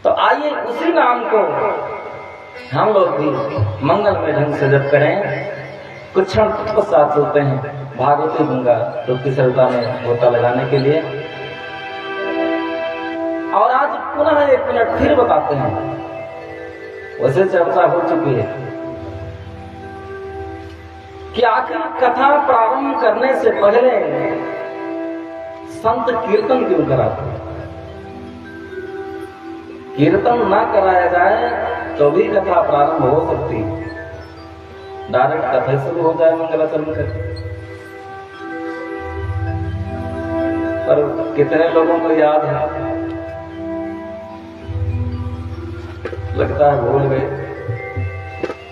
तो आइए उसी नाम को हम लोग भी मंगल में ढंग से जप करें। कुछ क्षण पश्चात होते हैं, भागवती दूंगा डुबकी श्रद्धा में गोता लगाने के लिए। और आज पुनः 1 मिनट फिर बताते हैं, वैसे चर्चा हो चुकी है कि आखिर कथा प्रारंभ करने से पहले संत कीर्तन क्यों कराते हैं। कीर्तन ना कराया जाए तो भी कथा प्रारंभ हो सकती है, डायरेक्ट कथा शुरू हो जाए मंगलाचरण करके। पर कितने लोगों को याद है, लगता है भूल गए,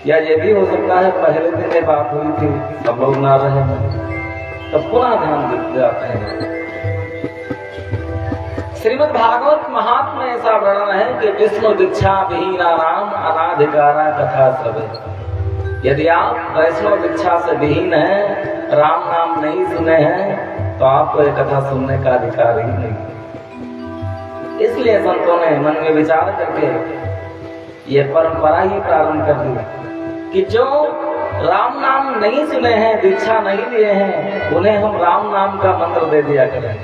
या ये भी हो सकता है पहले दिन ये बात हुई थी, सब लोग ना रहे तो पुनः ध्यान देते जाते हैं। श्रीमद् भागवत महात्म्य में ऐसा वर्णन है कि विष्णु दीक्षा विहीना नाम अनाधिकारा कथा श्रवे। यदि आप वैष्णव दीक्षा से विहीन हैं, राम नाम नहीं सुने हैं, तो आपको ये कथा सुनने का अधिकार ही नहीं। इसलिए संतों ने मन में विचार करके ये परंपरा ही प्रारंभ कर दी कि जो राम नाम नहीं सुने हैं, दीक्षा नहीं लिए हैं, उन्हें हम राम नाम का मंत्र दे दिया करें।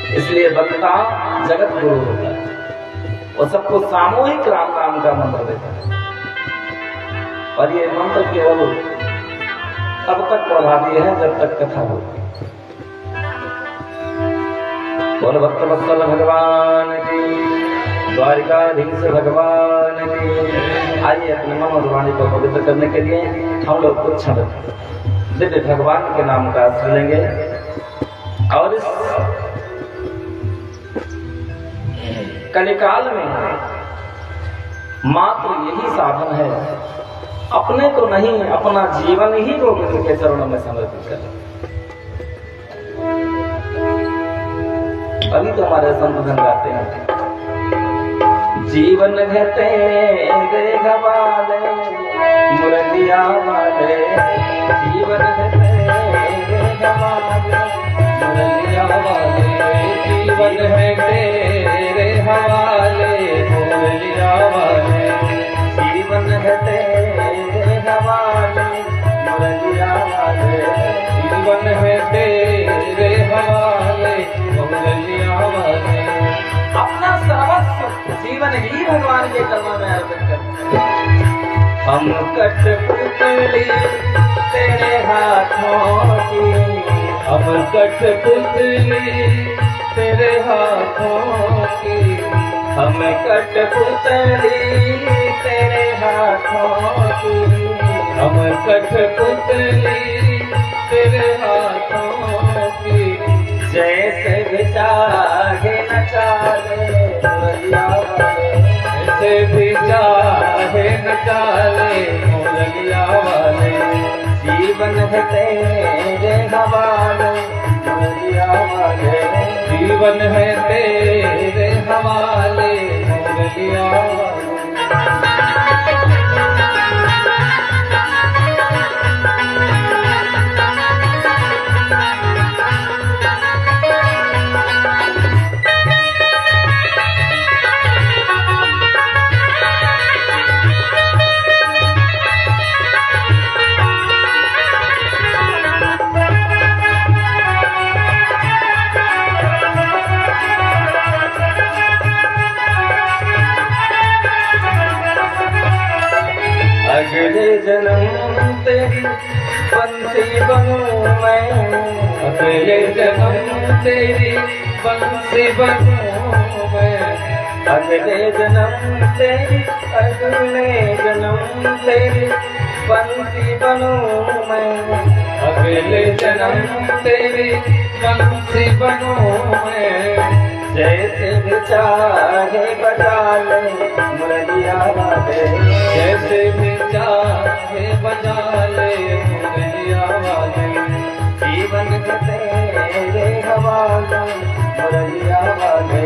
इसलिए वक्ता जगत गुरु होता है और सबको सामूहिक राम नाम का मंत्र देता है। और ये मंत्र केवल तब तक प्रभावी है जब तक कथा होती। बोल भक्त वत्सल भगवान की, द्वारिकाधीश भगवान की। आइए अपने मन और वाणी को पवित्र करने के लिए हम लोग कुछ क्षण दिव्य भगवान के नाम का आश्रय लेंगे। और इस कलिकाल में मात्र यही साधन है, अपने को नहीं, अपना जीवन ही गोविंद के चरणों में समर्पित करें। अभी तो हमारे संत जन गाते हैं, जीवन है तेरे गवाले मुरलिया वाले, जीवन है तेरे गवाले मुरलिया वाले, जीवन है तेरे हवाले मुरलिया वाले, जीवन है तेरे हवाले मुरलिया वाले, जीवन है तेरे हवाले मुरलिया वाले। अपना सर्वस्व जीवन ही भगवान के चरणों में अर्पित करते हैं। हम कठपुतली तेरे हाथों की, हम कठपुतली तेरे हाथों की, हम कठपुतली तेरे हाथों की, हम कठपुतली तेरे हाथों की। जैसे भी चाहे न चाहे मुरलिया वाले, जैसे भी चाहे न चाहे मुरलिया वाले, जीवन है तेरे हवाले मुरलिया वाले, जीवन है तेरे हवाले मुरलिया वाले। अगले जन्म तेरी बंसी बनूं मैं, अगले जन्म तेरी बंसी बनूं मैं, अगले जन्म तेरी, अगले जन्म तेरी बंसी बनूं मैं, अगले जन्म तेरी बंसी बनूं मैं। जैसे भी चाहे बजा ले मुरलिया वाले, जैसे भी चाहे बजा ले मुरलिया वाले, जीवन है तेरे हवाले मुरलिया वाले,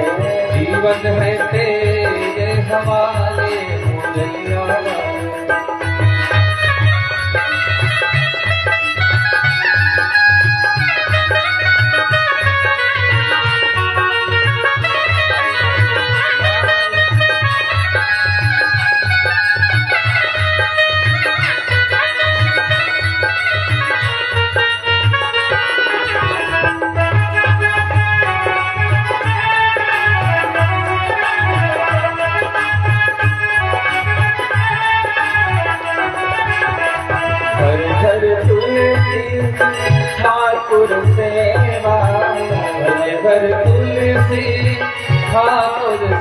जीवन है तेरे हवाले मुरलिया वाले।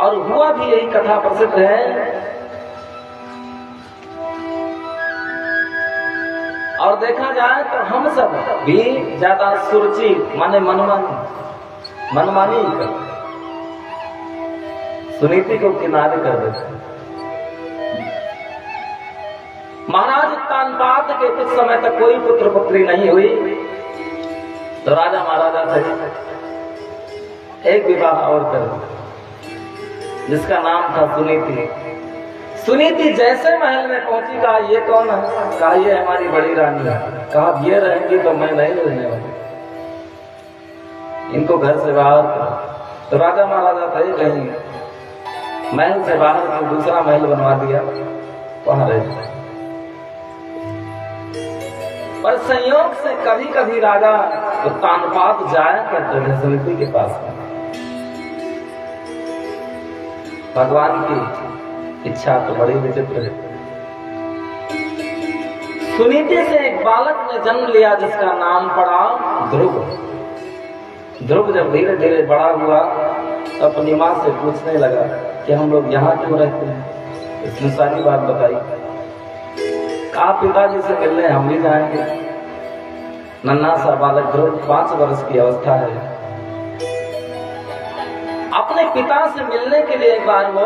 और हुआ भी यही कथा प्रसिद्ध है। और देखा जाए तो हम सब भी ज्यादा सुरुचि माने मनमानी कर सुनीति को किनारे कर देते। महाराज उत्तानपाद के कुछ समय तक कोई पुत्र पुत्री नहीं हुई तो राजा महाराजा थे एक विवाह और कर जिसका नाम था सुनीति। सुनीति जैसे महल में पहुंची कहा ये कौन है? कहा ये हमारी बड़ी रानी है। कहा ये रहेंगी तो मैं नहीं रहने वाली, इनको घर से बाहर करो। तो राजा महाराजा थे कहीं महल से बाहर तो दूसरा महल बनवा दिया, वहां रहे। पर संयोग से कभी कभी राजा उत्तानपाद जाया करते थे सुनीति के पास में। भगवान की इच्छा तो बड़ी विचित्र है। सुनीति से एक बालक ने जन्म लिया जिसका नाम पड़ा ध्रुव। ध्रुव जब धीरे धीरे बड़ा हुआ तो अपनी माँ से पूछने लगा कि हम लोग यहाँ क्यों रहते हैं। इसने सारी बात बताई। कहा पिताजी से मिलने हम भी जाएंगे। नन्हा सा बालक ध्रुव 5 वर्ष की अवस्था है। अपने पिता से मिलने के लिए एक बार वो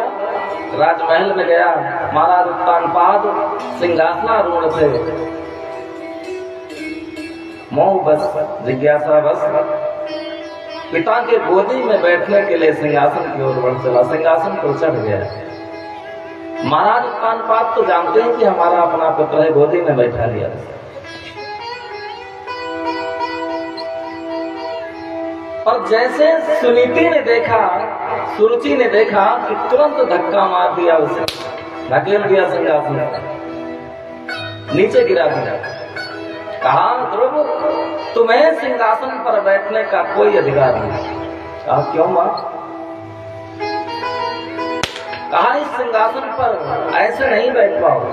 राजमहल में गया। महाराज उत्तानपाद सिंहासनारूढ़ थे। मोह बस जिज्ञासा बस पिता के गोदी में बैठने के लिए सिंहासन की ओर बढ़ चला। सिंहासन पर चढ़ गया। महाराज उत्तानपाद तो जानते हैं कि हमारा अपना पुत्र है, गोदी में बैठा लिया। और जैसे सुनीति ने देखा, सुरुचि ने देखा कि तुरंत धक्का मार दिया, उसे धकेल दिया सिंहासन, नीचे गिरा दिया। कहा ध्रुव तुम्हें सिंहासन पर बैठने का कोई अधिकार नहीं। कहा क्यों मां? कहा इस सिंहासन पर ऐसे नहीं बैठ पाओगे।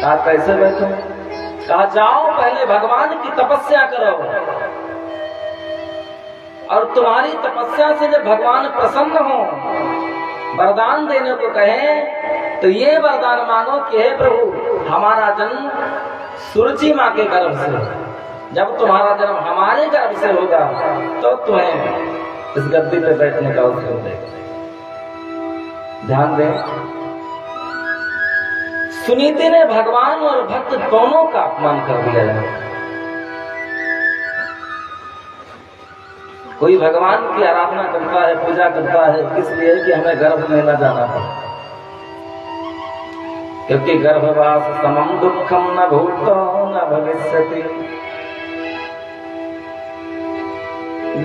कहा कैसे बैठो? कहा जाओ पहले भगवान की तपस्या करो और तुम्हारी तपस्या से जब भगवान प्रसन्न हो वरदान देने को कहे तो ये वरदान मांगो कि हे प्रभु हमारा जन्म सुरुचि माँ के गर्भ से, जब तुम्हारा जन्म हमारे गर्भ से होगा तो तुम्हें इस गद्दी पे बैठने का अवसर देगा। ध्यान दें, सुनीति ने भगवान और भक्त दोनों का अपमान कर दिया है। कोई भगवान की आराधना करता है, पूजा करता है, इसलिए कि हमें गर्भ में न जाना पड़े, क्योंकि गर्भवास समम दुखम न भूतो न भविष्यति।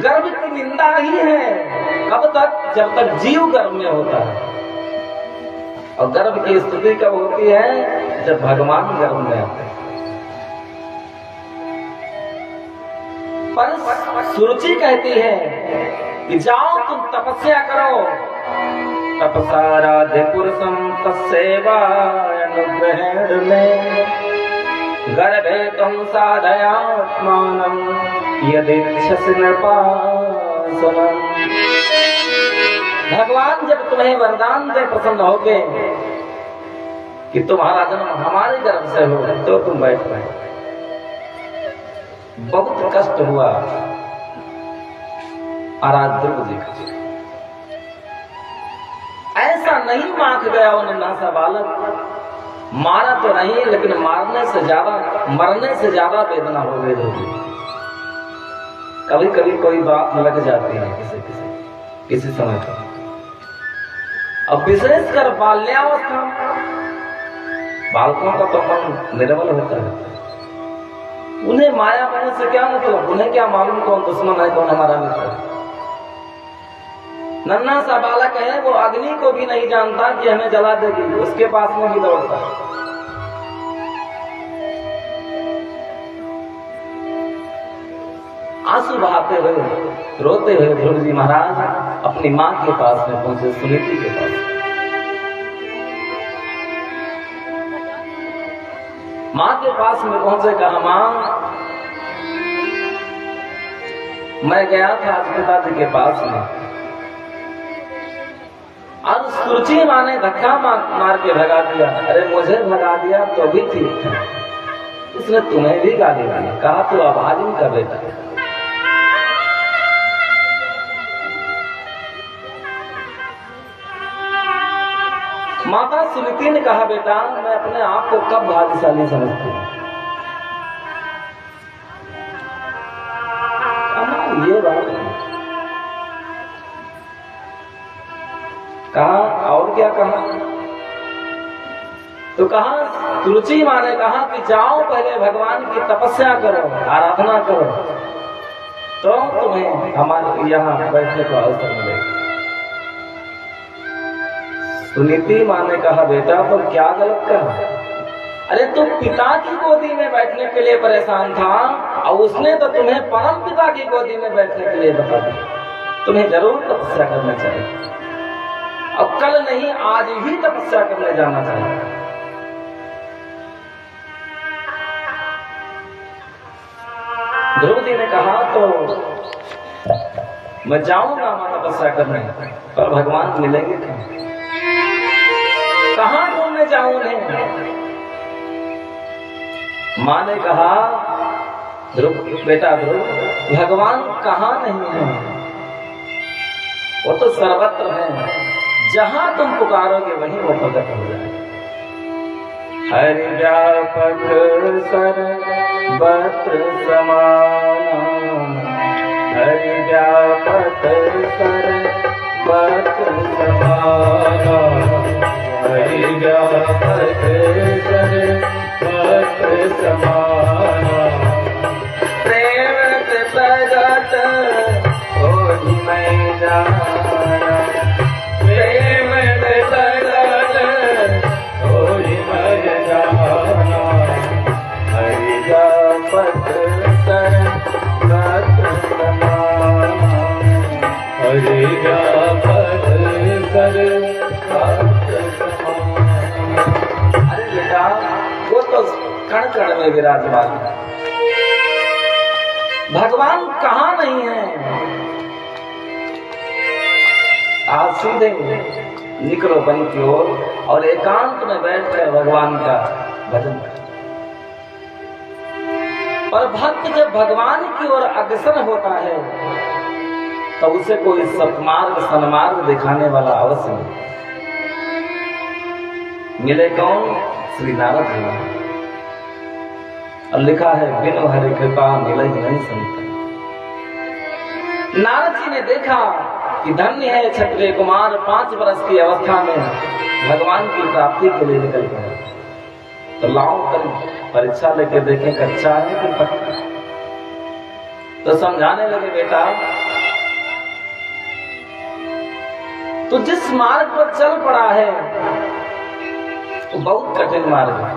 गर्भ की निंदा ही है कब तक? जब तक जीव गर्भ में होता है। और गर्भ की स्तुति कब होती है? जब भगवान गर्भ में आते हैं। पर सुरुचि कहती है कि जाओ तुम तपस्या करो। तपसाराध्य पुरुषम तत्सेवानुग्रहेण में गर्भे तुम साधयात्मानं यदिच्छसि नृपासनं। भगवान जब तुम्हें वरदान दे प्रसन्न होगे कि तुम्हारा जन्म हमारे गर्भ से हो तो तुम बैठ पाए। बहुत कष्ट हुआ आराध्य जी का। ऐसा नहीं माख गया वो नन्हा सा बालक, मारा तो नहीं लेकिन मरने से ज्यादा वेदना हो गई होगी। कभी कभी कोई बात लग जाती है किसी समय पर। अब विशेषकर बाल्यावस्था बालकों का तो मन निर्मल होता है। उन्हें माया बने से क्या मतलब? उन्हें क्या मालूम कौन दुश्मन है कौन हमारा मित्र है। नन्हा सा बालक है, वो अग्नि को भी नहीं जानता कि हमें जला देगी, उसके पास में भी दौड़ता है। आंसू बहाते हुए रोते हुए ध्रुव जी महाराज अपनी माँ के पास में पहुंचे, सुनीति के पास। माँ के पास में पहुंचे, कहा माँ मैं गया था आज पिताजी के पास में, और सुरुचि माँ ने धक्का मार के भगा दिया। अरे मुझे भगा दिया तो भी ठीक है, उसने तुम्हें भी गाली दी, कहा तू अभागिन का बेटा। माता सुनीति ने कहा बेटा मैं अपने आप को कब भाग्यशाली समझती हूँ। ये बात कहा और क्या कहा, तो कहा सुरुचि माँ ने कहा कि जाओ पहले भगवान की तपस्या करो, आराधना करो, तो तुम्हें हमारे यहाँ बैठने का अवसर मिलेगा। सुनीति माँ ने कहा बेटा तो क्या गलत कहा, अरे तू पिता की गोदी में बैठने के लिए परेशान था और उसने तो तुम्हें परम पिता की गोदी में बैठने के लिए बता दिया। तुम्हें जरूर तपस्या करना चाहिए और कल नहीं आज ही तपस्या करने जाना चाहिए। ध्रुव जी ने कहा तो मैं जाऊंगा मां तपस्या करने, पर भगवान मिलेंगे कहाँ ढूंढने जाऊं उन्हें। माँ ने कहा ध्रुव बेटा ध्रुव भगवान कहाँ नहीं है, वो तो सर्वत्र है, जहां तुम पुकारोगे वहीं वो प्रकट हो जाए। हरि व्यापक सर्वत्र समाना, हरि व्यापक सर्वत्र समाना, हरि व्यापक सर्वत्र समाना, प्रेम से प्रगट होहि मैं जाना, प्रेम से प्रगट होहि मैं जाना, हरि व्यापक सर्वत्र समाना, हरि व्यापक सर्वत्र समाना। अरे बेटा वो तो कण कण में विराजमान है, भगवान कहाँ नहीं है। आज सीधे निकलो वन की ओर और एकांत में बैठकर भगवान का भजन करो। पर भक्त जब भगवान की ओर अग्रसर होता है तो उसे कोई सत्मार्ग सन्मार्ग दिखाने वाला अवश्य मिले। मिले कौन? श्री नारद जी। और लिखा है बिनु हरि कृपा मिले नहीं संत। नारद जी ने देखा कि धन्य है क्षत्रिय कुमार 5 वर्ष की अवस्था में भगवान की प्राप्ति के लिए निकल गए। तो लाओ कर परीक्षा लेके देखें कच्चा है कि पक्का। तो समझाने लगे बेटा तो जिस मार्ग पर चल पड़ा है वो बहुत कठिन मार्ग है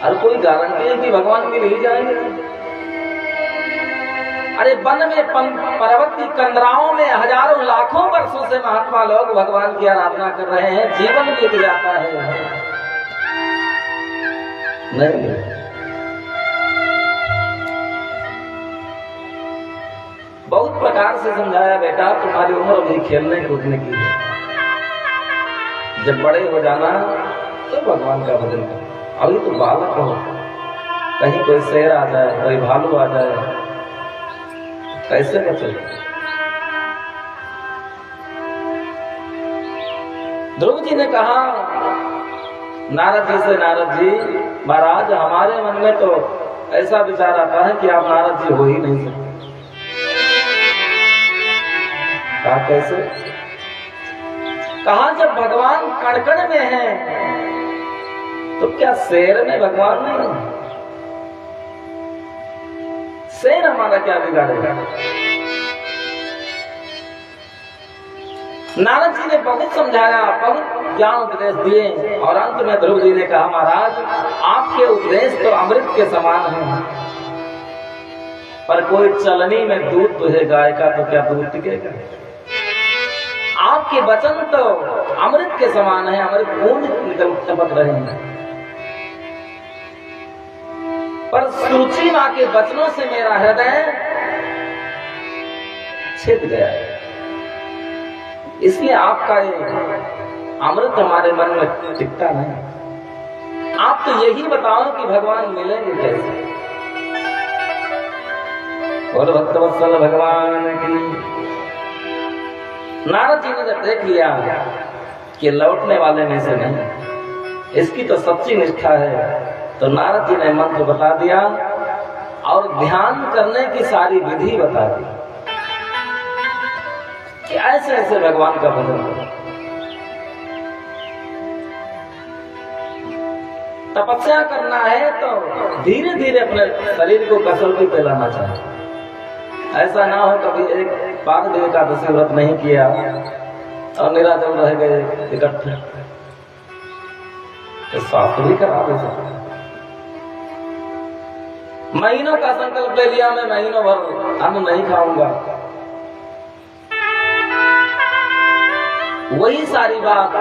और कोई गारंटी है कि भगवान मिल ही जाएंगे। अरे वन में पर्वत की कंदराओं में हजारों लाखों वर्षों से महात्मा लोग भगवान की आराधना कर रहे हैं, जीवन बीत जाता है नहीं। बहुत प्रकार से समझाया बेटा तुम्हारी उम्र अभी खेलने कूदने की है, जब बड़े हो जाना तो भगवान का भजन करो। अभी तो बालक हो, कहीं कोई शेर आ जाए कोई भालू आ जाए कैसे बचे। ध्रुव जी ने कहा नारद जी से नारद जी महाराज हमारे मन में तो ऐसा विचार आता है कि आप नारद जी हो ही नहीं सकते। कहा कैसे? कहा जब भगवान कण-कण में है तो क्या शेर में भगवान नहीं? शेर हमारा क्या बिगाड़ेगा? नारद जी ने बहुत समझाया, बहुत ज्ञान उपदेश दिए और अंत में ध्रुव जी ने कहा महाराज आपके उपदेश तो अमृत के समान है, पर कोई चलनी में दूध दुहे गाय का तो क्या दूध टिकेगा। आपके वचन तो अमृत के समान है, अमृत बूंद निकल टपक रहे हैं, पर सुरुचि मां के वचनों से मेरा हृदय छिद गया है। इसलिए आपका ये अमृत हमारे मन में टिकता नहीं। आप तो यही बताओ कि भगवान मिलेंगे कैसे। बोलो भक्तवत्सल भगवान की। नारद जी ने जब देख लिया कि लौटने वाले में से नहीं, इसकी तो सच्ची निष्ठा है, तो नारद जी ने मंत्र बता दिया और ध्यान करने की सारी विधि बता दी कि ऐसे ऐसे भगवान का भजन करो। तपस्या करना है तो धीरे धीरे अपने शरीर को कसौटी पे लाना चाहिए। ऐसा ना हो कभी एक बार देव का दशमी व्रत नहीं किया और निराजल रह गए इकट्ठे, तो शास्त्र भी करा दे सकते। महीनों का संकल्प ले लिया, मैं महीनों भर अन्न नहीं खाऊंगा, वही सारी बात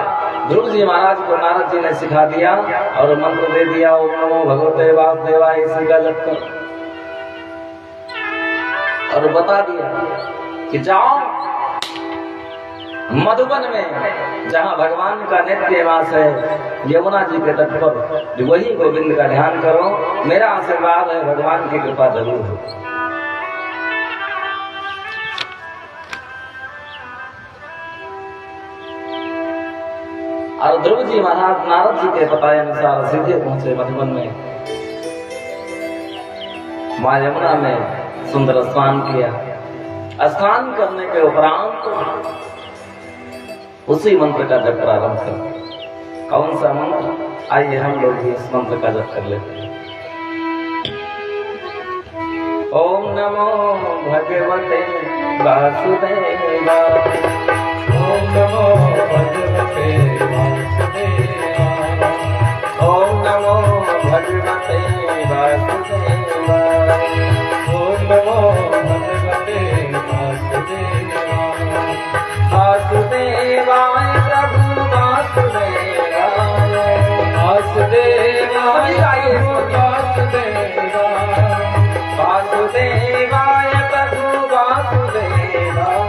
ध्रुव जी महाराज को नारद जी ने सिखा दिया और मंत्र दे दिया, ओम नमो भगवते वासुदेवाय, इसी का जप कर, और बता दिया कि जाओ मधुबन में जहाँ भगवान का नित्य निवास है, यमुना जी के तट पर वही गोविंद का ध्यान करो, मेरा आशीर्वाद है, भगवान की कृपा जरूर हो। और ध्रुव जी महाराज नारद जी के बताए अनुसार सीधे पहुंचे मधुबन में। मां यमुना में सुंदर स्नान किया। स्नान करने के उपरांत उसी मंत्र का जप प्रारंभ कर। कौन सा मंत्र? आइए हम लोग भी इस मंत्र का जप कर लेते हैं। ओम नमो भगवते वासुदेवाय, ओम नमो भगवते वासुदेवाय, ओम नमो भगवते वासुदेवाय, ओम नमो भगवते वासुदेवाय, वासुदेवाय प्रभु वासुदेवाय, वासुदेवाय प्रभु वासुदेवाय, वासुदेवाय प्रभु वासुदेवाय,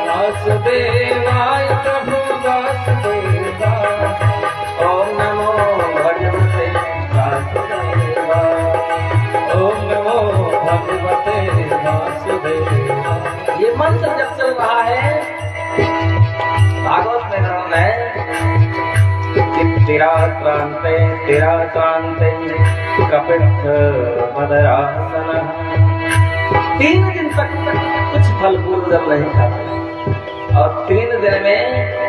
वासुदेवाय प्रभु वासुदेवाय, ओम नमो भगवते वासुदेवाय। ओम नमो भगवते वासुदेवाय। ये मंत्र जब चल रहा है, भागवत में वर्णन है कि तेरा क्रांते कपित्थ मदरासन। 3 दिन तक कुछ फल फूल जल नहीं खाते और 3 दिन में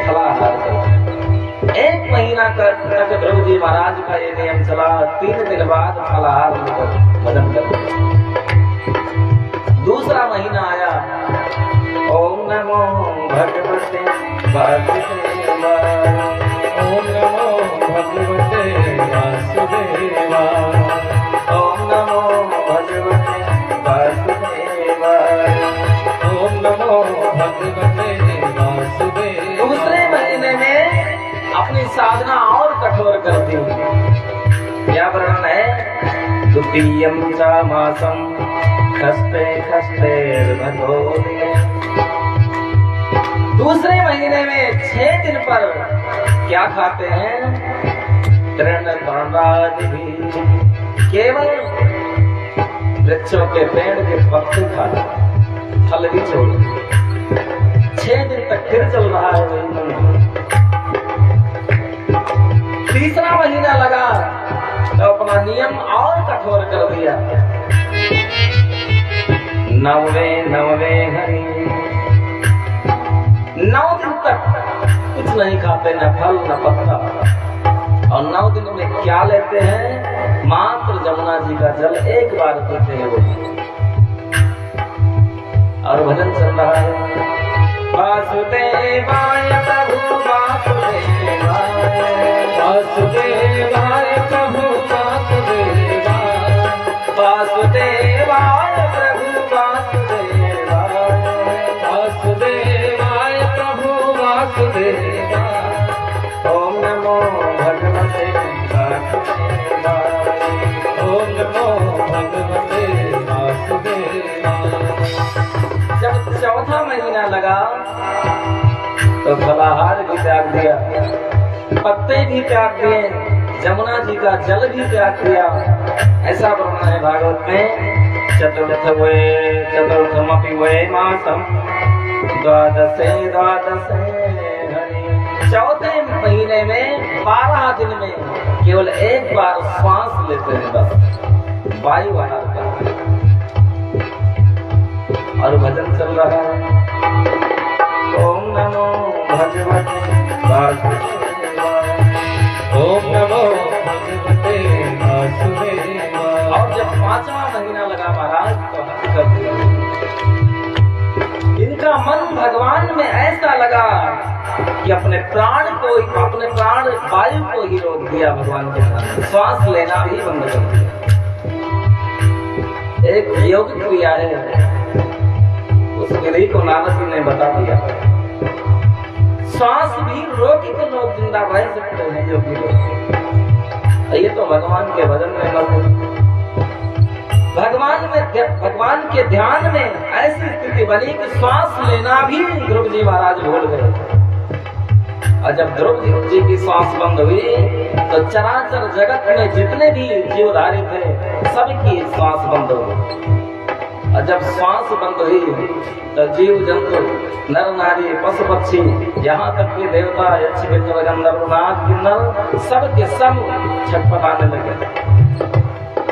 फलाहार करते। 1 महीना तक ध्रुव जी महाराज का ये नियम चला। 3 दिन बाद फलाहार भजन करते। दूसरा महीना आया, ओम नमो भगवते वासुदेवाय, ओम नमो भगवते वासुदेवाय, ओम नमो भगवते वासुदेवाय, ओम नमो भगवते वासुदेवाय। दूसरे महीने में अपनी साधना और कठोर कर दी। क्या वर्णन है? द्वितीयं च मासं खस्ते खस्ते भगोदय। दूसरे महीने में 6 दिन पर क्या खाते हैं? तृण तृणादि, केवल वृक्षों के पेड़ के पत्ते खाते, फल भी छोड़। 6 दिन तक फिर चल रहा है वही मंत्र। तीसरा महीना लगा तो अपना नियम और कठोर कर दिया। 9वें हरि 9 दिन तक कुछ नहीं खाते, न फल न पत्ता। और 9 दिन में क्या लेते हैं? मात्र जमुना जी का जल 1 बार पीते हैं वो। और भजन चल रहा है, वासुदेवाय प्रभु वासुदेवाय, वासुदेवाय प्रभु वासुदेवाय, वासुदेवाय प्रभु वासुदेवाय, वासुदेवाय प्रभु वासुदेवाय। ओम नमो भगवते वासुदेवाय, ओम नमो भगवते वासुदेवाय। जब चौथा महीना लगा तो फलाहार भी त्याग दिया, पत्ते भी त्याग दिए, जमुना जी का जल भी त्याग दिया। ऐसा वर्णन है भागवत में। चतुर्थमपि वै मासम द्वादशे घड़ी। चौथे महीने में 12 दिन में केवल एक बार श्वास लेते हैं, बस वायु आहार का, और भजन चल रहा है। ओम नमो भगवते वासुदेवाय, ओम नमो भगवते वासुदेवाय। और जब 5वां महीना लगा महाराज तो हट कर दिया। इनका मन भगवान में ऐसा लगा कि अपने प्राण वायु को ही रोक दिया भगवान के सामने, श्वास लेना भी बंद कर दिया। एक योग क्रिया है, उस विधि को नारद जी ने बता दिया। श्वास भी रोकी तो लोग जिंदा रह सकते हैं, योगी लोग। ये तो भगवान के भजन में मत, भगवान के ध्यान में ऐसी स्थिति बनी कि श्वास लेना भी ध्रुव जी महाराज भूल गए। और जब ध्रुव जी की श्वास बंद हुई तो चराचर जगत में जितने भी जीवधारी थे सबकी श्वास बंद हो गई। और जब श्वास बंद हुई तो जीव जंतु, नर नारी, पशु पक्षी, यहाँ तक कि देवता, यक्ष किन्नर गंधर्व नाग किन्नर सब के सब छटपटाने लगे।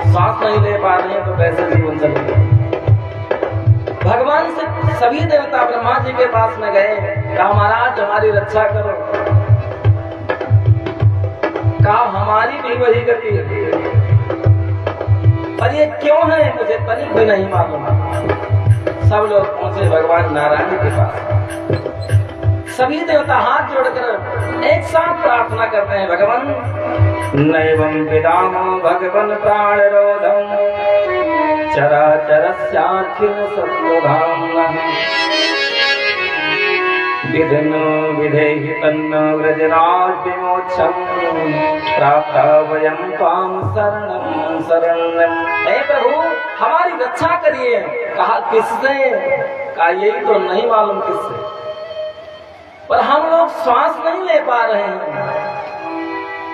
श्वास नहीं ले पा रहे तो कैसे जीवन चलेगा। भगवान से सभी देवता ब्रह्मा जी के पास में गए, कहा महाराज हमारी रक्षा करो। कहा हमारी भी वही गति है, पर ये क्यों है मुझे तनिक भी नहीं मालूम। सब लोग पहुंचे भगवान नारायण के पास। सभी देवता हाथ जोड़कर एक साथ प्रार्थना करते हैं, भगवान नैवं विदामो भगवन् प्राणरोधम् चराचरस्याखिल सत्त्वधाम्नः विधिनो विधेहि तन्नो व्रजनात् विमोक्षम् प्राप्ता वयं त्वां शरणं शरण्यम्। हे प्रभु हमारी रक्षा करिए। कहा किससे? कहा यही तो नहीं मालूम किससे, पर हम लोग श्वास नहीं ले पा रहे हैं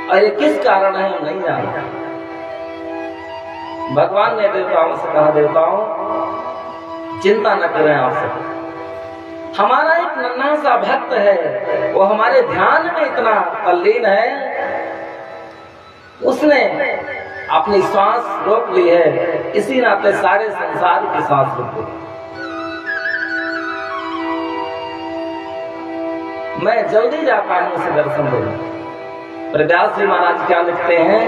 और ये किस कारण है हम नहीं जानते। भगवान ने देवताओं से कहा, देवताओं चिंता न करें आपसे, हमारा एक नन्हा सा भक्त है, वो हमारे ध्यान में इतना तल्लीन है, उसने अपनी सांस रोक ली है, इसी नाते सारे संसार की सांस रुक गई। मैं जल्दी जाता हूं उसे दर्शन देने। पर व्यास जी महाराज क्या लिखते हैं,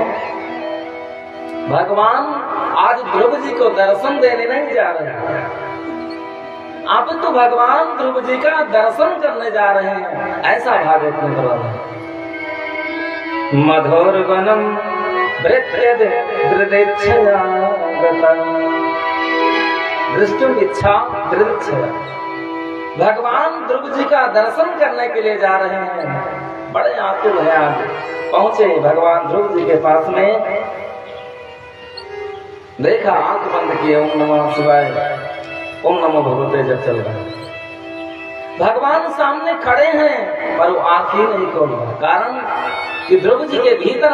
भगवान आज ध्रुव जी को दर्शन देने नहीं जा रहे हैं, अब तो भगवान ध्रुव जी का दर्शन करने जा रहे हैं, ऐसा भागवत में वर्णन है। मधुर वनम वृत्तेच्छया दृष्टुम इच्छा वृत्तेच्छया। भगवान ध्रुव जी का दर्शन करने के लिए जा रहे हैं, बड़े आतुर हैं। आज पहुंचे भगवान ध्रुव जी के पास में, देखा आंख बंद किए, ओम नमः शिवाय, ओम नमो भगवते जब चल रहा है। भगवान सामने खड़े हैं पर वो आंख ही नहीं खोल रहा, कारण कि ध्रुव जी के भीतर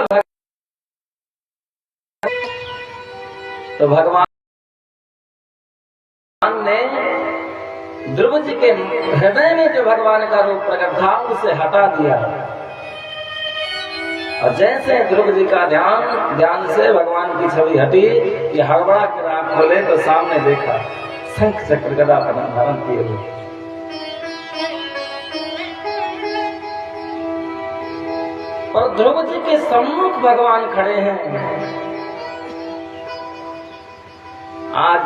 तो भगवान ने ध्रुव जी के हृदय में जो भगवान का रूप प्रकट था उसे हटा दिया, और जैसे ध्रुव जी का ध्यान से भगवान की छवि हटी, ये हड़बड़ा कर आंख खोले तो सामने देखा शंख चक्र गदा पद्म धारण किए हुए। और ध्रुव जी के सम्मुख भगवान खड़े हैं। आज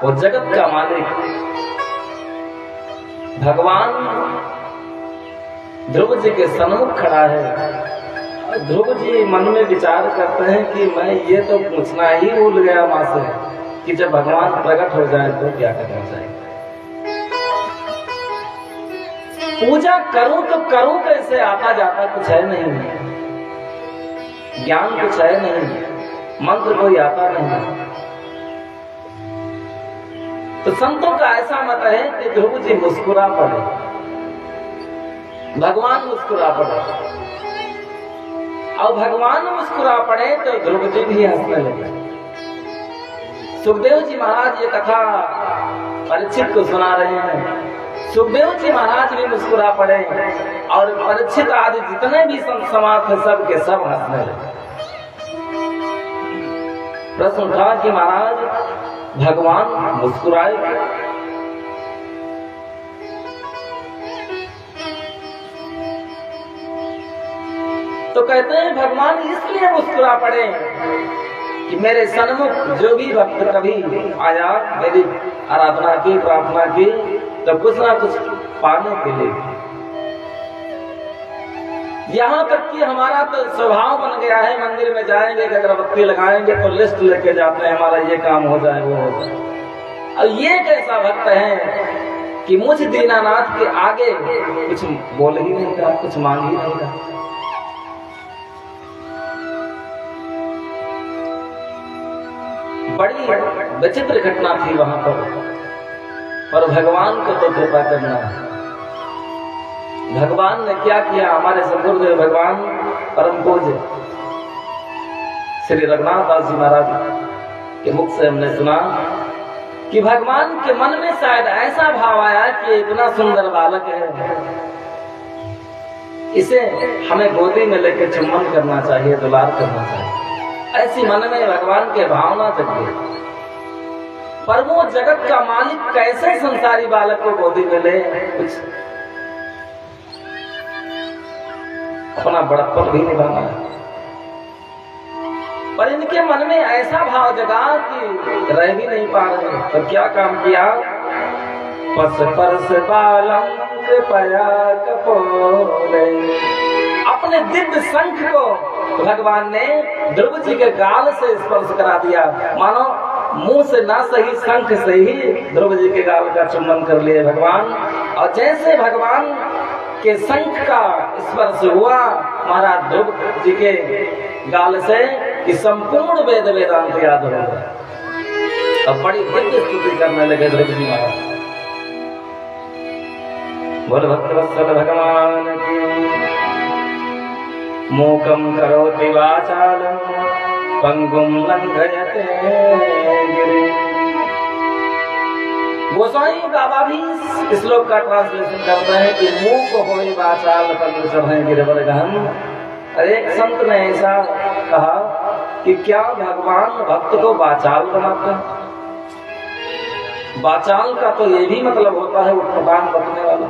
वो जगत का मालिक भगवान ध्रुव जी के सम्मुख खड़ा है। ध्रुव जी मन में विचार करते हैं कि मैं ये तो पूछना ही भूल गया मां से कि जब भगवान प्रकट हो जाए तो क्या करना चाहिए। पूजा करूं तो करूं कैसे, आता जाता कुछ है नहीं, ज्ञान कुछ है नहीं, मंत्र कोई आता नहीं। तो संतों का ऐसा मत है कि ध्रुव जी मुस्कुरा पड़े, भगवान मुस्कुरा पड़े, और भगवान मुस्कुरा पड़े तो ध्रुव जी भी हंसने लगे। सुखदेव जी महाराज ये कथा परीक्षित को सुना रहे हैं। सुखदेव जी महाराज भी मुस्कुरा पड़े और परीक्षित आदि जितने भी समाज थे सब के सब हंसने लगे। प्रश्न उठा कि महाराज भगवान मुस्कुराए, तो कहते हैं भगवान इसलिए मुस्कुरा पड़े कि मेरे सन्मुख जो भी भक्त कभी आया, मेरी आराधना की, प्रार्थना की, तो कुछ ना कुछ पाने के लिए। यहाँ तक कि हमारा तो स्वभाव बन गया है, मंदिर में जाएंगे, अगरबत्ती लगाएंगे तो लिस्ट लेके जाते हैं, हमारा ये काम हो जाए, वो हो जाए। और ये कैसा भक्त है कि मुझ दीनानाथ के आगे कुछ बोल ही नहीं रहा, कुछ मांग ही नहीं रहा। बड़ी विचित्र घटना थी वहां पर भगवान को तो कृपा करना है। भगवान ने क्या किया, हमारे सदगुरुदेव भगवान परम पूज्य श्री रघुनाथ दास जी महाराज के मुख से हमने सुना कि भगवान के मन में शायद ऐसा भाव आया कि इतना सुंदर बालक है, इसे हमें गोदी में लेकर चुम्बन करना चाहिए, दुलार करना चाहिए। ऐसी मन में भगवान के भावना जगी। पर वो जगत का मालिक कैसे संसारी बालक को गोदी में ले, कुछ अपना बड़प्पन भी निभाना है। पर इनके मन में ऐसा भाव जगा कि रह भी नहीं पा रहे, तो क्या काम किया, पस परस बालम कृपया कपोले, अपने दिव्य शंख को भगवान ने ध्रुव जी के गाल से स्पर्श करा दिया। मानो मुंह से ना सही, शंख से ही ध्रुव जी के गाल का चुम्बन कर लिए भगवान। और जैसे भगवान के शंख का स्पर्श हुआ महाराज ध्रुव जी के गाल से, कि संपूर्ण वेद वेदांत याद हो गया। अब बड़ी दिव्य स्तुति करने लगे ध्रुव जी महाराज। बोल भक्तवत्सल भगवान की। मूकं करोति वाचालं पंगुं लंघयते गिरिं। गोसाई बाबा भी इस श्लोक का ट्रांसलेशन करते हैं कि मूक होय वाचाल पंगु चढ़े गिरवर गहन। एक संत ने ऐसा कहा कि क्या भगवान भक्त को वाचाल बनाते हैं? वाचाल का तो ये भी मतलब होता है उठपटांग बकने वाला।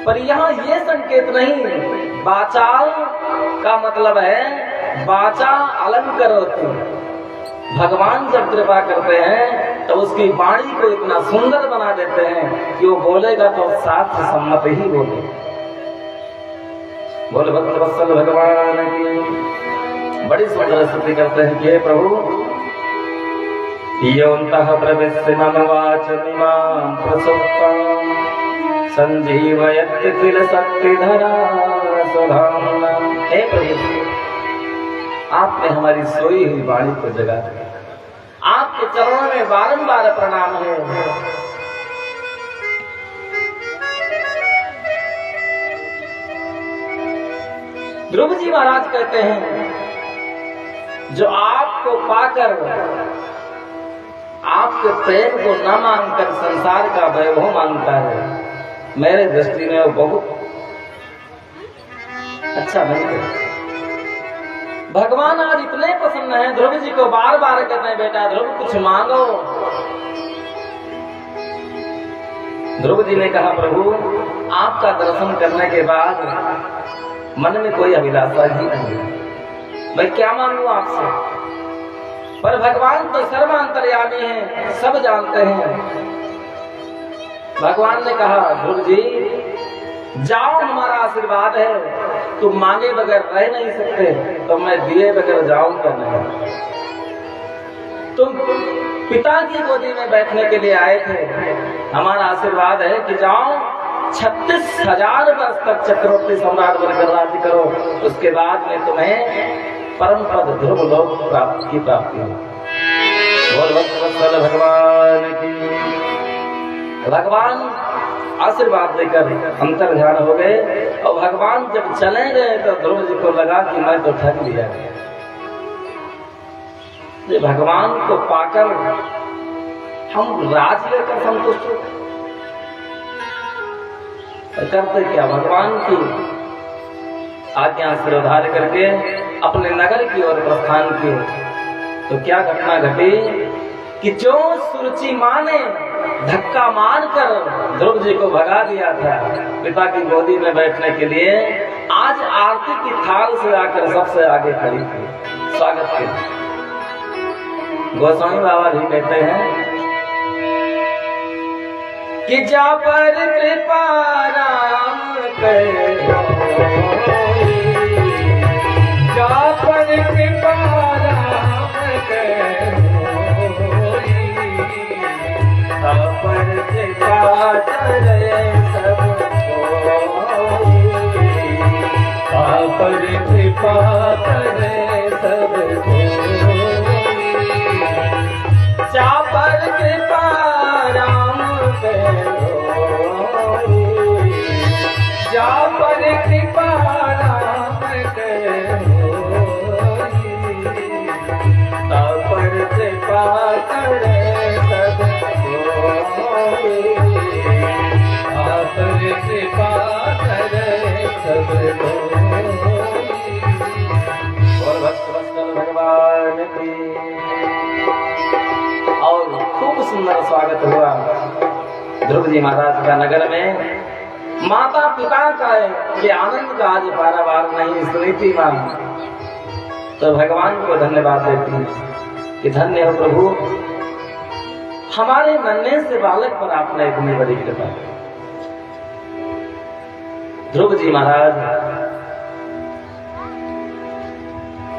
पर यहाँ ये संकेत नहीं, वाचाल का मतलब है वाचा अलंकरोति। भगवान जब कृपा करते हैं तो उसकी वाणी को इतना सुंदर बना देते हैं कि वो बोलेगा तो शास्त्र सम्मत ही बोले। बोल भक्तवत्सल भगवान की। बड़ी सुंदर स्तुति करते हैं कि प्रभु योऽन्तः प्रविश्य मम वाचमिमां प्रसुप्तां संजीवयत् किल शक्तिधरा सुधाम्ना। हे प्रभु, आपने हमारी सोई हुई वाणी को जगा दिया। आपके चरणों में बारंबार प्रणाम है। ध्रुव जी महाराज कहते हैं जो आपको पाकर आपके प्रेम को न मांगकर संसार का वैभव मांगता है, मेरे दृष्टि में वो बहुत अच्छा नहीं है। भगवान आज इतने प्रसन्न हैं, ध्रुव जी को बार बार कहते हैं बेटा ध्रुव कुछ मांगो। ध्रुव जी ने कहा प्रभु आपका दर्शन करने के बाद मन में कोई अभिलाषा ही नहीं है, मैं क्या मांगू आपसे। पर भगवान तो सर्वांतर्यामी हैं, सब जानते हैं। भगवान ने कहा ध्रुव जी जाओ, हमारा आशीर्वाद है, तुम मांगे बगैर रह नहीं सकते, तो मैं दिए बगैर जाऊंगा नहीं। तुम पिता की गोदी में बैठने के लिए आए थे, हमारा आशीर्वाद है कि जाओ 36,000 वर्ष तक चक्रवर्ती सम्राट बनकर राज्य करो, उसके बाद में तुम्हें परम पद ध्रुव लोक की प्राप्ति हो। बोल भक्तवत्सल भगवान की। भगवान आशीर्वाद देकर अंतर ध्यान हो गए। और भगवान जब चले गए तो ध्रुव जी को लगा कि मैं तो ठग लिया। ये भगवान को पाकर हम राज लेकर संतुष्ट हो, करते क्या, भगवान की आज्ञा से उद्धार करके अपने नगर की ओर प्रस्थान किए। तो क्या घटना घटी कि जो सुरुचि माँ ने धक्का मारकर ध्रुव जी को भगा दिया था पिता की गोदी में बैठने के लिए, आज आरती की थाल से आकर सबसे आगे खड़ी थी स्वागत के। गोस्वामी बाबा भी कहते हैं कि जा पर कृपा राम करो, जा पर कृपा राम करो, पर कृपा करे सब कोई, पर कृपा करे सब कोई, जा पर कृपा राम जा पर कृपा राम करो, पर कृपा करे सब कोई, पर कृपा करे सब कोई। और भक्तवत्सल भगवान की और खूब सुंदर स्वागत हुआ ध्रुव जी महाराज का नगर में। माता पिता का है कि आनंद का आज पारावार नहीं सुनीति मां। तो भगवान को धन्यवाद देती कि धन्य हो प्रभु, हमारे नन्हे से बालक पर आपने इतनी बड़ी कृपा। ध्रुव जी महाराज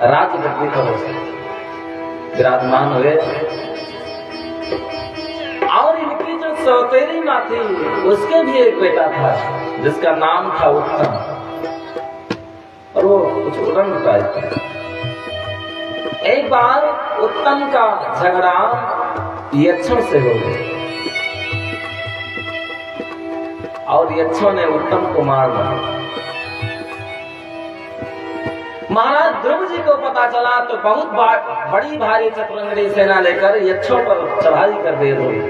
राजगद्दी पर विराजमान हुए और इनकी जो सौतेली माँ थी उसके भी एक बेटा था जिसका नाम था उत्तम, और वो कुछ उड़न था। एक बार उत्तम का झगड़ा यक्षों से हो गया और यक्षों ने उत्तम को मार दिया। महाराज ध्रुव जी को पता चला तो बहुत बड़ी भारी चतुरंगड़ी सेना लेकर यक्षों पर चढ़ाई कर दे रही।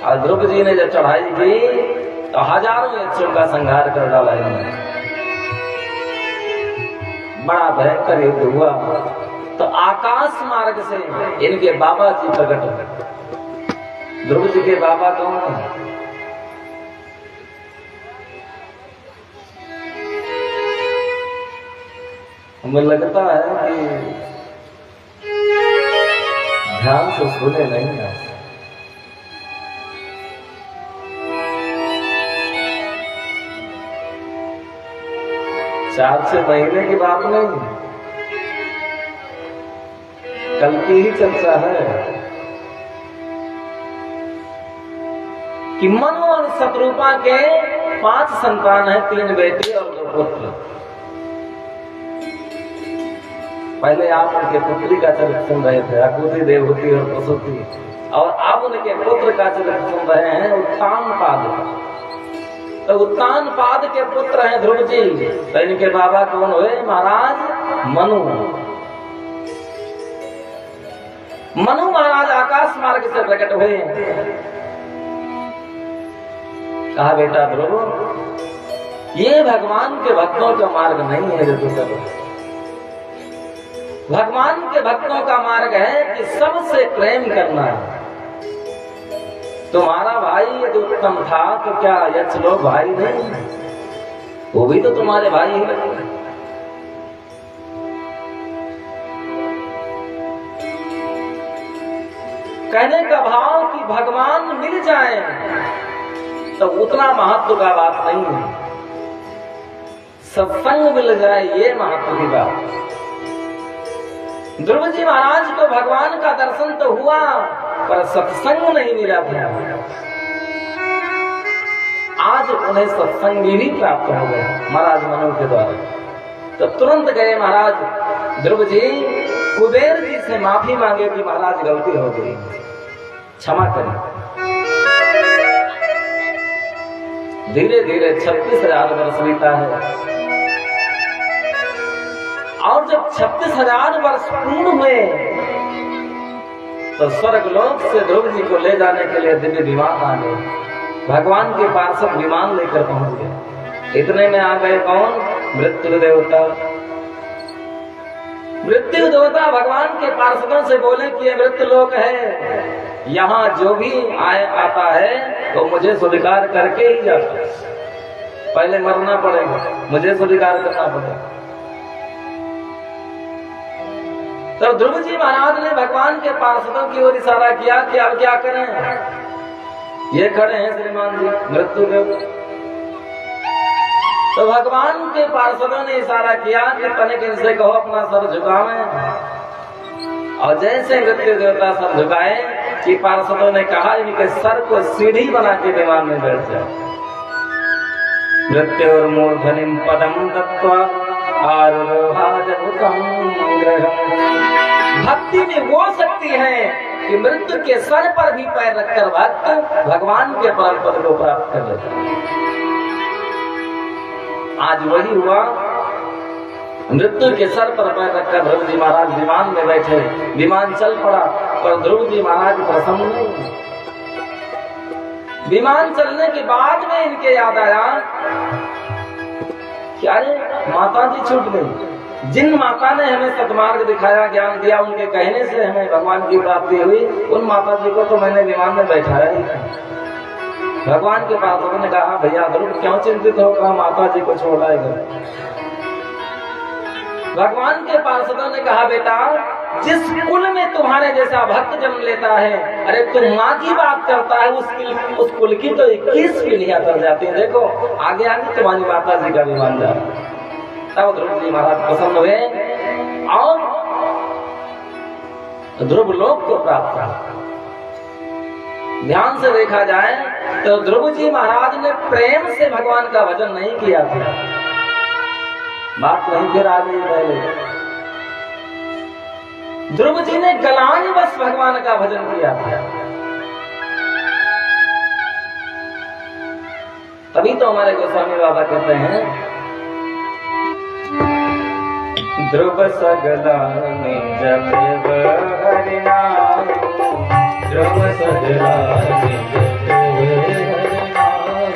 और ध्रुव जी ने जब चढ़ाई की तो हजारों यक्षों का संहार कर डाला इन्होंने। बड़ा भयंकर युद्ध हुआ। तो आकाश मार्ग से इनके बाबा जी प्रकट हो गए। ध्रुव जी के बाबा कौन है? हमें लगता है कि ध्यान से सुने नहीं है। चार से महीने की बात नहीं, कल की ही चर्चा है कि मनु और शत्रुपा के 5 संतान है, 3 बेटी और 2 पुत्र। पहले आप उनके पुत्री का चरित्र सुन रहे थे, अकुति, देवहूति और प्रसूति, और अब उनके पुत्र का चरित्र सुन रहे हैं उत्तानपाद। तो उत्तानपाद के पुत्र हैं ध्रुव जी। तो इनके बाबा कौन हुए? महाराज मनु। मनु महाराज आकाश मार्ग से प्रकट हुए। कहा बेटा ध्रुव, ये भगवान के भक्तों का मार्ग नहीं है जो तू कर रहा है। भगवान के भक्तों का मार्ग है कि सबसे प्रेम करना। तुम्हारा भाई यदि उत्तम था तो क्या यक्ष लोग भाई नहीं? वो भी तो तुम्हारे भाई ही लगे। कहने का भाव कि भगवान मिल जाए तो उतना महत्व का बात नहीं है, सत्संग मिल जाए ये महत्व की बात। ध्रुव जी महाराज को भगवान का दर्शन तो हुआ पर सत्संग नहीं मिला था। आज उन्हें सत्संगी भी प्राप्त हो गया महाराज मनु के द्वारा। तो तुरंत गए महाराज ध्रुव जी, कुबेर जी से माफी मांगे कि महाराज गलती हो गई, क्षमा करें। धीरे धीरे 36,000 वर्ष बीता है। और जब 36,000 वर्ष पूर्ण हुए तो स्वर्गलोक से ध्रुव जी को ले जाने के लिए दिव्य विमान आ गए। भगवान के पार्षद विमान लेकर पहुंच गए। इतने में आ गए कौन? मृत्यु देवता। मृत्यु देवता भगवान के पार्षदों से बोले कि ये मृत्यु लोक है, यहाँ जो भी आता है तो मुझे स्वीकार करके ही जाता है। पहले मरना पड़ेगा, मुझे स्वीकार करना पड़ेगा। तो ध्रुव जी महाराज ने भगवान के पार्षदों की ओर इशारा किया कि अब क्या करें? ये खड़े हैं श्रीमान जी मृत्यु देव। तो भगवान के पार्षदों ने इशारा किया कि तनिक इनसे कहो अपना सर झुकावें। और जैसे मृत्यु देवता सर झुकाए कि पार्षदों ने कहा इनके सर को सीढ़ी बना के विमान में बैठ जाए। मृत्युर्मूर्धनिं पदं दत्त्वा आरुरोहाजमुखं ग्रहम्। भक्ति में वो शक्ति है कि मृत्यु के सर पर भी पैर रखकर भक्त भगवान के परम पद को प्राप्त कर लेता है। आज वही हुआ। मृत्यु के सर पर पैर रखकर ध्रुव जी महाराज विमान में बैठे। विमान चल पड़ा पर ध्रुव जी महाराज प्रसन्न नहीं। विमान चलने के बाद में इनके याद आया कि अरे माता जी छूट गई। जिन माता ने हमें सद्मार्ग दिखाया, ज्ञान दिया, उनके कहने से हमें भगवान की प्राप्ति हुई, उन माता जी को तो मैंने विमान में बैठाया ही था। भगवान के पार्षदों ने कहा भैया ध्रुव क्यों चिंतित हो, कहा माता जी को छोड़ आएगा। भगवान के पार्षदों ने कहा बेटा जिस कुल में तुम्हारे जैसा भक्त जन्म लेता है, अरे तुम माँ की बात करता है, उस कुल की तो 21 पीढ़ियां कर जाती है। देखो आगे आगे तुम्हारी माता जी का विमान जा रहा है। तब ध्रुव जी महाराज प्रसन्न हुए और ध्रुव लोक को प्राप्त किया। ध्यान से देखा जाए तो ध्रुव जी महाराज ने प्रेम से भगवान का भजन नहीं किया था। बात नहीं फिर आ गई पहले। ध्रुव जी ने गलानीवश भगवान का भजन किया था। तभी तो हमारे गोस्वामी बाबा कहते हैं ध्रुव सगलानी जपे हरि नाम, ध्रुव सगलानी जपे हरि नाम,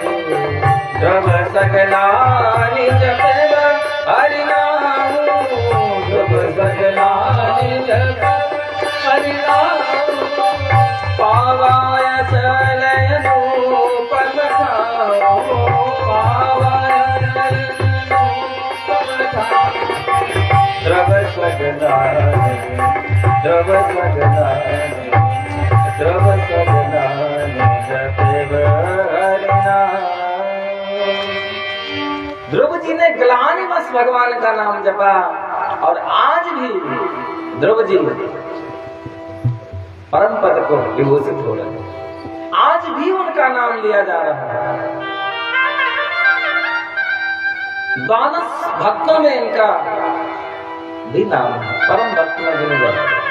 ध्रुव सगलानी जपे हरि नाम, ध्रुव सगलानी जपे हरि नाम, पावाय चलय रूपम ठाओ, पावाय चलय रूपम ठाओ, ध्रुव सगलानी, ध्रुव सगलानी, ध्रुव सगलानी जपे हरि नाम। ध्रुव जी ने ग्लानिवश भगवान का नाम जपा और आज भी ध्रुव जी परम पद को विभूषित हो रहे। आज भी उनका नाम लिया जा रहा है। द्वादश भक्तों में इनका भी नाम है। परम भक्त में गिने जाते हैं।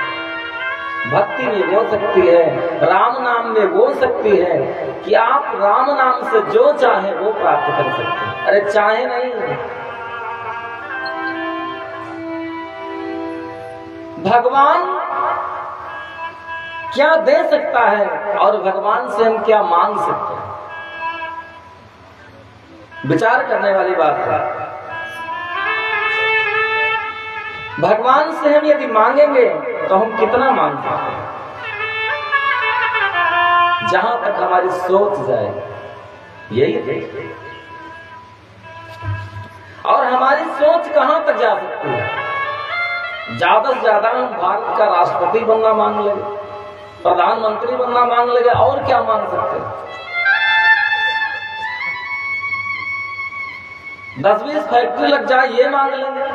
भक्ति में वो शक्ति है, राम नाम में वो शक्ति है कि आप राम नाम से जो चाहे वो प्राप्त कर सकते हैं। अरे चाहे नहीं, भगवान क्या दे सकता है और भगवान से हम क्या मांग सकते हैं, विचार करने वाली बात है। भगवान से हम यदि मांगेंगे तो हम कितना मांग सकते हैं, जहां तक हमारी सोच जाए यही है। और हमारी सोच कहां तक जा सकती है? ज्यादा से ज्यादा हम भारत का राष्ट्रपति बनना मांग लेंगे, प्रधानमंत्री बनना मांग लेंगे, और क्या मांग सकते हैं? 10-20 फैक्ट्री लग जाए ये मांग लेंगे।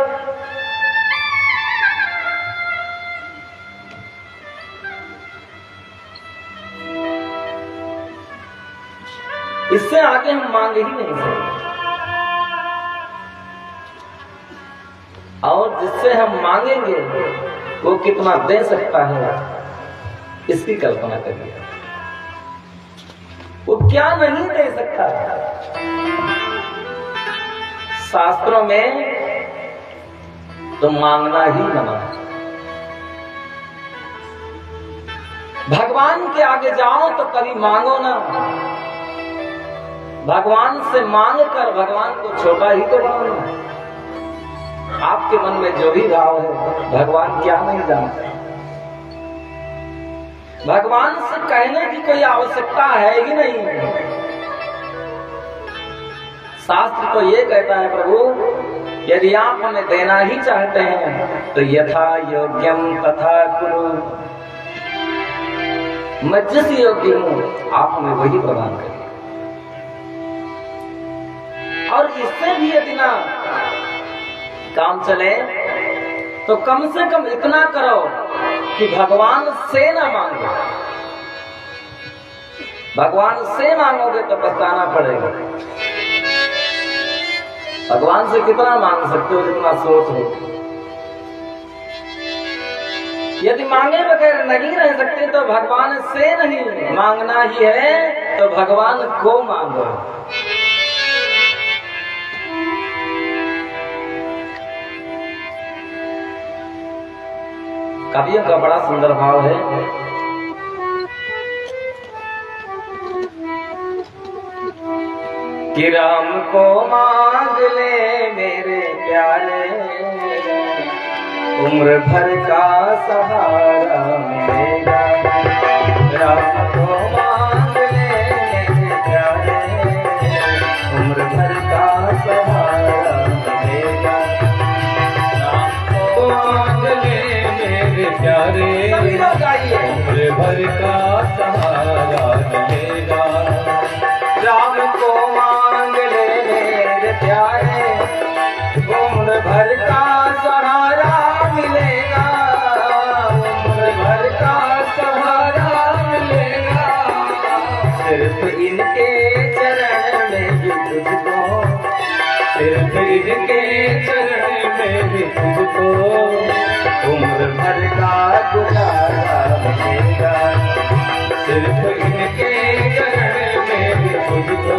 इससे आगे हम मांग ही नहीं सकते। और जिससे हम मांगेंगे वो कितना दे सकता है इसकी कल्पना करिए। वो क्या नहीं दे सकता। शास्त्रों में तो मांगना ही मना। भगवान के आगे जाओ तो कभी मांगो ना। भगवान से मांग कर भगवान को छोटा ही तो बनाओ। आपके मन में जो भी भाव है भगवान क्या नहीं जानते। भगवान से कहने की कोई आवश्यकता है ही नहीं। शास्त्र तो ये कहता है प्रभु यदि आप हमें देना ही चाहते हैं तो यथा योग्यम तथा कुरु। मैं जिस योग्य हूं आप हमें वही प्रदान करें। और इससे भी यदि ना काम चले तो कम से कम इतना करो कि भगवान से ना मांगो। भगवान से मांगोगे तो पछताना पड़ेगा। भगवान से कितना मांग सकते हो जितना सोच हो। यदि मांगे बगैर नहीं रह सकते तो भगवान से नहीं मांगना ही है तो भगवान को मांगो। कवियों का बड़ा सुंदर भाव है। कि राम को मांग ले मेरे प्यारे उम्र भर का सहारा मिलेगा। राम को मांग ले मेरे प्यारे उम्र भर का सहारा मिलेगा। राम को मांग ले मेरे प्यारे उम्र भर का सहारा मिलेगा। राम को मांग ले मेरे प्यारे उम्र भर का सहारा मिलेगा। उम्र भर का सहारा मिलेगा। सिर्फ इनके चरण में भी तुझको सिर्फ इनके चरण में भी तुझको उम्र भर का गुजारा मिलेगा। सिर्फ इनके चरण में भी तुझको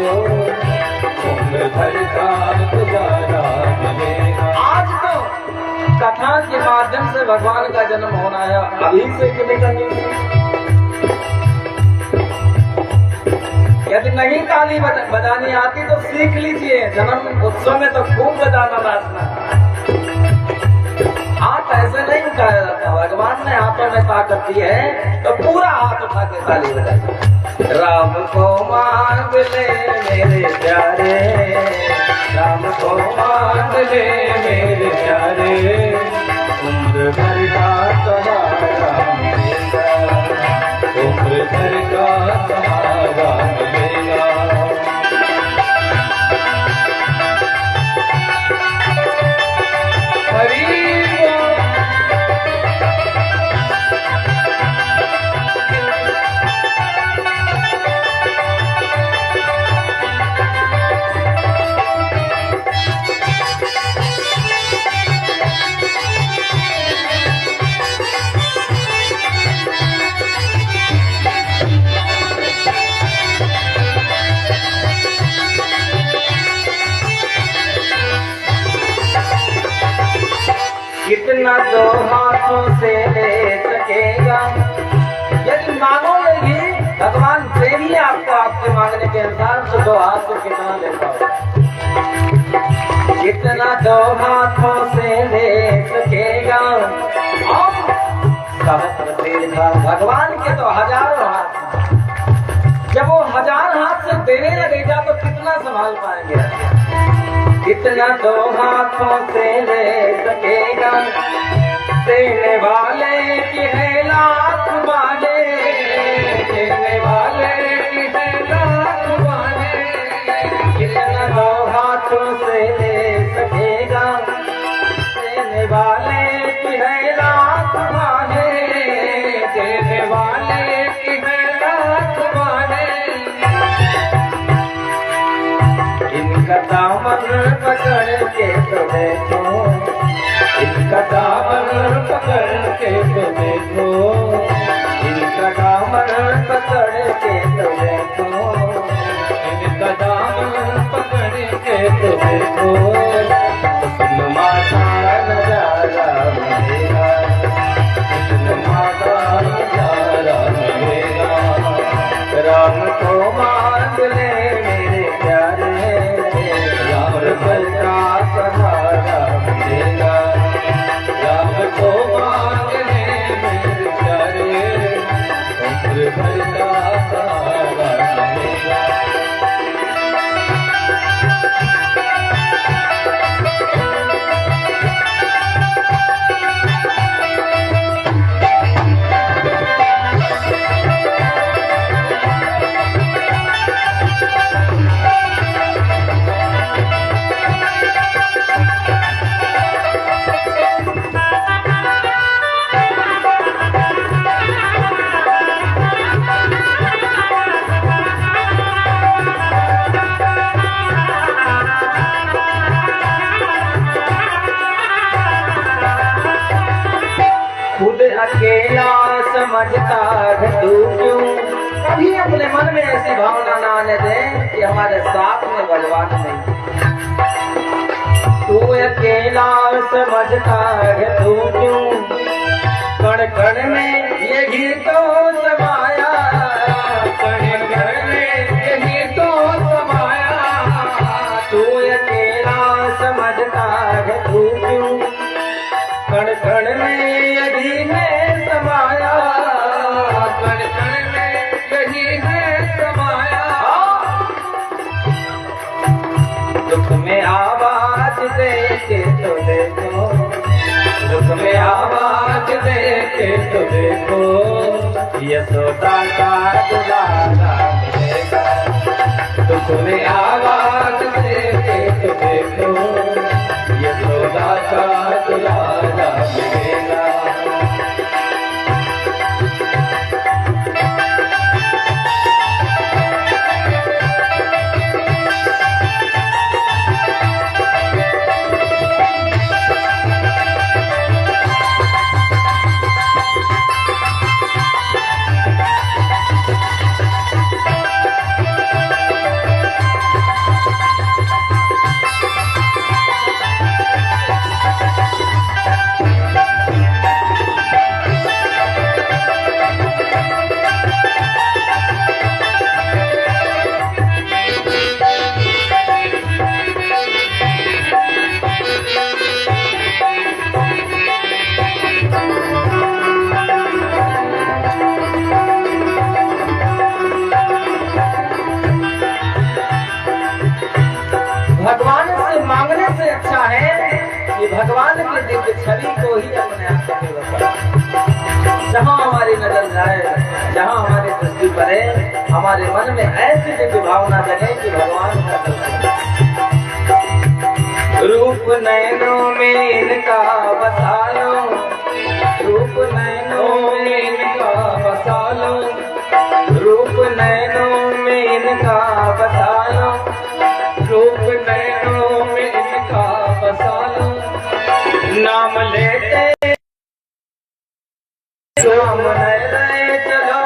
उम्र भर का गुजारा मिलेगा। आज तो कथा के माध्यम से भगवान का जन्म होना है। अभी से यदि नहीं ताली बजानी आती तो सीख लीजिए। जन्म उत्सव में तो खूब बजाना नाचना। हाथ ऐसे नहीं उठाया जाता। भगवान ने हाथों में ताकत दी है तो पूरा हाथ उठा के ताली बजाइए। राम को मांग ले मेरे प्यारे राम को मांग ले मेरे प्यारे उम्र भर का सहारा मिलेगा। उम्र भर का सहारा मिलेगा। हरि कितना तो हाथों से ले सकेगा। यदि मांगोगे भी भगवान देंगे आपको आपके मांगने के अनुसार तो दो हाथ से कितना ले पाओगे। कितना दो हाथों से ले सकेगा। और सहस्र दीर्घा भगवान के तो हजारों हाथ। जब वो हजार हाथ से देने लगेगा तो कितना संभाल पाएंगे। कितना दो हाथों से ले सकेगा। देने वाले की है लाख वाले देने वाले की है लाख वाले। कितना दो हाथों से ले सकेगा। देने वाले की है लाख वाले देने वाले की है लाख वाले। इनका दामन पकड़ के तो देखो इनका दामन पकड़ के तो देखो इनका दामन पकड़ के तो देखो। तो देखो कृष्ण माता नजारा मिलेगा, कृष्ण माता नजारा मिलेगा। राम को मांग ले मेरे प्यारे, राम फल का सहारा मिलेगा। राम को मांग ले मेरे प्यारे, उम्र भर का सहारा मिलेगा। खुद अकेला समझता है तू क्यों, कभी अपने मन में ऐसी भावना न आने दे कि हमारे साथ में भगवान नहीं। तू अकेला समझता है तू क्यों, कण कण में यही तो समाया, कण कण में यही तो समाया। तू अकेला समझता है तू क्यों, कण कण में यही है समाया, कण कण में यही है समाया। दुख में आवाज दे के तो देखो, दुख में आवाज दे के तो देखो, यशोदा का दुलारा मिलेगा। दुख में आवाज दे के तो देखो, यशोदा का दुलारा मिलेगा। भगवान से मांगने से अच्छा है कि भगवान की दिव्य छवि को ही अपने आप में बसाएं। जहाँ हमारी नजर जाए, जहाँ हमारी दृष्टि पड़े, हमारे मन में ऐसी दिव्य भावना जगे कि भगवान का दर्शन। रूप नैनों में इनका बसा लो, रूप नैनों में इनका बसा लो, रूप नैनों में इनका बसा लो, रूप नैनों में इनका बसा लो। नाम लेते नाम ले चलो,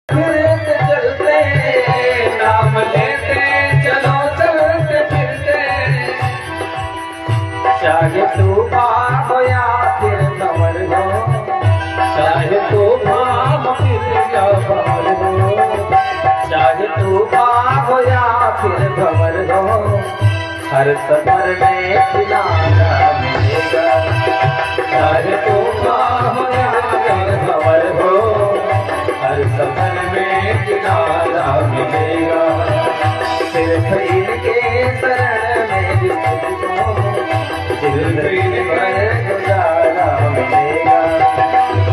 फिरते चलते, नाम लेते चलो चलते फिरते। चाहे तूफान हो या फिर कमर हो, चाहे तूफान फिर या भंवर हो, चाहे तूफान हो या फिर भंवर हो, हर सफर में किनारा मिलेगा। चाहे तूफान हो या फिर भंवर हो, हर सफर में किनारा मिलेगा। सिर्फ इनके शरण में भी तुझको, सिर्फ इन पर गुजारा मिलेगा।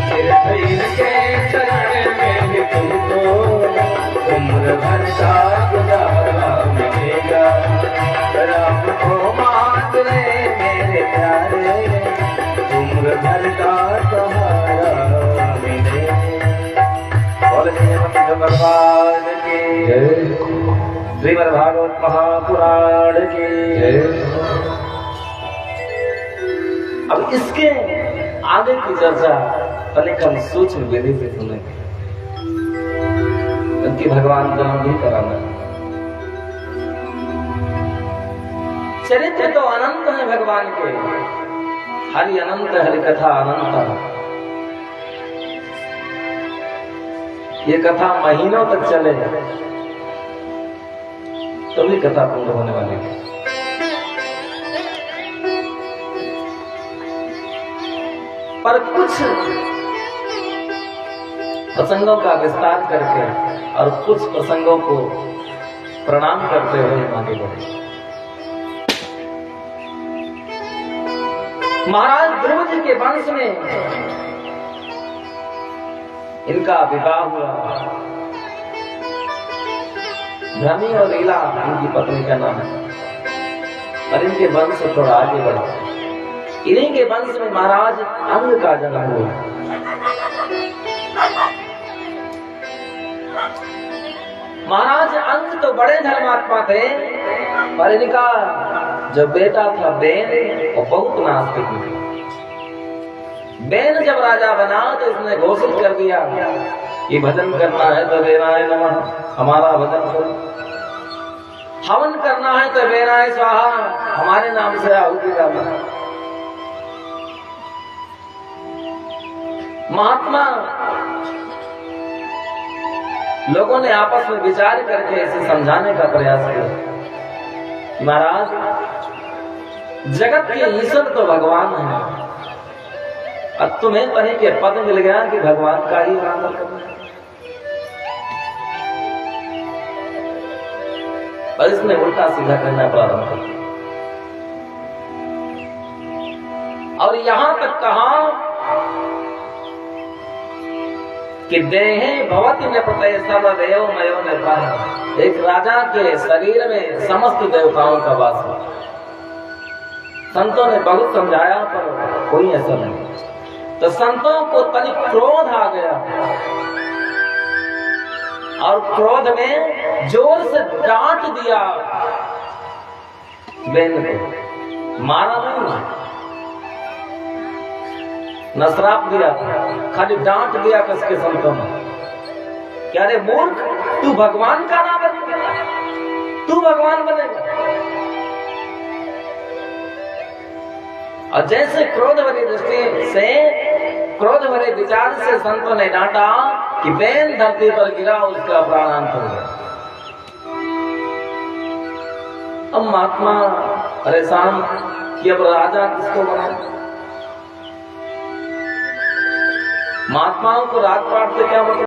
सिर्फ इनके शरण में भी तुझको उम्र भर का गुजारा मिलेगा। राम को मांग ले मेरे प्यारे, उम्र भर का सहारा मिलेगा। बोलिए भगवान की जय, श्रीमद् भागवत महापुराण की जय। अब इसके आगे की चर्चा तनिक हम सूक्ष्म विधि से सुनेंगे, क्योंकि भगवान का भी कराना। चरित्र तो अनंत है भगवान के, हरि अनंत हरि कथा अनंत। ये कथा महीनों तक चले तो भी कथा पूर्ण होने वाली है। पर कुछ प्रसंगों का विस्तार करके और कुछ प्रसंगों को प्रणाम करते हुए आगे बढ़े। महाराज ध्रुव जी के वंश में इनका विवाह हुआ। भ्रमी और लीला इनकी पत्नी का नाम है, और इनके वंश थोड़ा आगे बढ़ा। इन्हीं के वंश में महाराज अंग का जन्म हुआ। महाराज अंग तो बड़े धर्मात्मा थे, पर इनका जो बेटा था बेन, वो बहुत नास्तिक था। बेन जब राजा बना तो इसने घोषित कर दिया कि भजन करना है तो वेराय नमः, हमारा भजन करो। हवन करना है तो वेराय स्वाहा, हमारे नाम से आहुति डालना। महात्मा लोगों ने आपस में विचार करके इसे समझाने का प्रयास किया। महाराज, जगत के ईश्वर तो भगवान है, अब तुम्हें पढ़े के पद मिल गया कि भगवान का ही आदर करना, और इसने उल्टा सीधा करना प्रारंभ कर दिया। और यहां तक कहा कि देहे भवति नृपते सर्वदेव मयो निर्भर। एक राजा के शरीर में समस्त देवताओं का वास है। संतों ने बहुत समझाया पर कोई ऐसा नहीं। तो संतों को तनिक क्रोध आ गया, और क्रोध में जोर से डांट दिया बेन को। मारा नहीं, न श्राप दिया, खाली डांट दिया कसके संतों में। क्या रे मूर्ख, तू भगवान का नाम बनेगा, तू भगवान बनेगा। और जैसे क्रोध भरी दृष्टि से, क्रोध भरे विचार से संतों ने डांटा कि बेन धरती पर गिरा, उसका प्राणांत हो गया। अब महात्मा परेशान कि अब राजा किसको बनाए। महात्माओं को राजपाट से क्या मतलब?